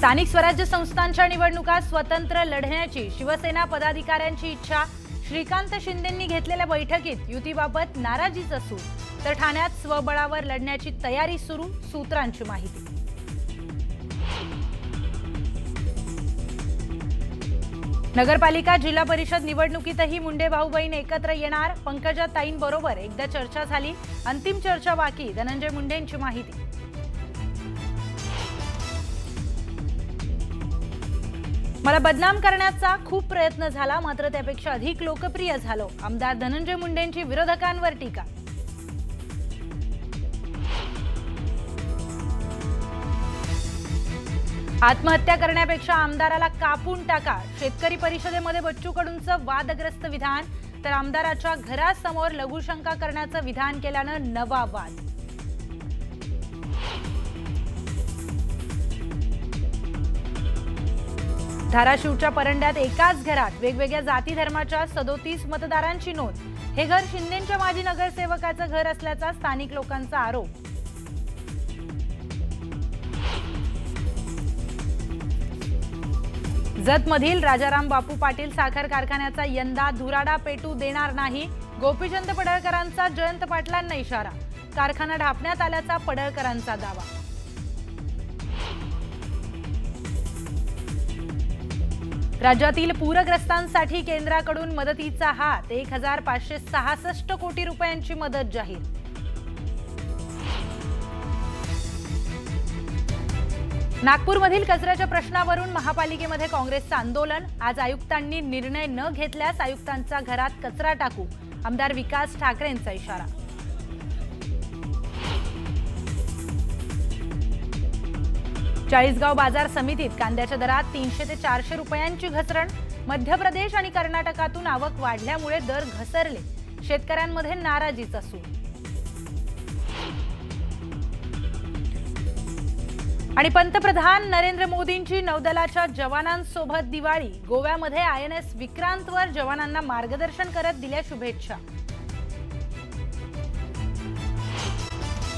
स्थानिक स्वराज्य संस्थांच्या निवडणुका स्वतंत्र लढण्याची शिवसेना पदाधिकाऱ्यांची इच्छा। श्रीकांत शिंदेंनी घेतलेल्या बैठकीत युतीबाबत नाराजीच असू तर ठाण्यात स्वबळावर लढण्याची तयारी सुरू, सूत्रांची माहिती। नगरपालिका जिल्हा परिषद निवडणुकीतही मुंडे भाऊ बहीण एकत्र येणार। पंकजा ताईंबरोबर एकदा चर्चा झाली, अंतिम चर्चा बाकी, धनंजय मुंडेंची माहिती। मला बदनाम करण्याचा खूप प्रयत्न झाला, मात्र त्यापेक्षा अधिक लोकप्रिय झालो, आमदार धनंजय मुंडेंची विरोधकांवर टीका। आत्महत्या करण्यापेक्षा आमदाराला कापून टाका, शेतकरी परिषदेमध्ये बच्चू कडूंचं वादग्रस्त विधान, तर आमदाराच्या घरासमोर लघुशंका करण्याचं विधान केल्यानं नवा वाद। धाराशिवच्या परंड्यात एकाच घरात वेगवेगळ्या जाती धर्माच्या 37 मतदारांची नोंद। हे घर शिंदेंच्या माजी नगरसेवकाचं घर असल्याचा स्थानिक लोकांचा आरोप। जतमधील राजाराम बापू पाटील साखर कारखान्याचा यंदा धुराडा पेटू देणार नाही, गोपीचंद पडळकरांचा जयंत पाटलांना इशारा। कारखाना ढापण्यात आल्याचा पडळकरांचा दावा। राज्यातील पूरग्रस्तांसाठी केंद्राकडून मदतीचा हात, 1566 कोटी रुपयांची मदत जाहीर। नागपूरमधील कचऱ्याच्या प्रश्नावरून महापालिकेमध्ये काँग्रेसचं आंदोलन। आज आयुक्तांनी निर्णय न घेतल्यास आयुक्तांच्या घरात कचरा टाकू, आमदार विकास ठाकरेंचा इशारा। चाळीसगाव बाजार समितीत कांद्याच्या दरात 300 ते 400 रुपयांची घसरण। मध्य प्रदेश आणि कर्नाटकातून आवक वाढल्यामुळे दर घसरले, शेतकऱ्यांमध्ये नाराजीचा सूर। आणि पंतप्रधान नरेंद्र मोदींची नौदलाच्या जवानांसोबत दिवाळी। गोव्यामध्ये INS विक्रांतवर जवानांना मार्गदर्शन करत दिल्या शुभेच्छा।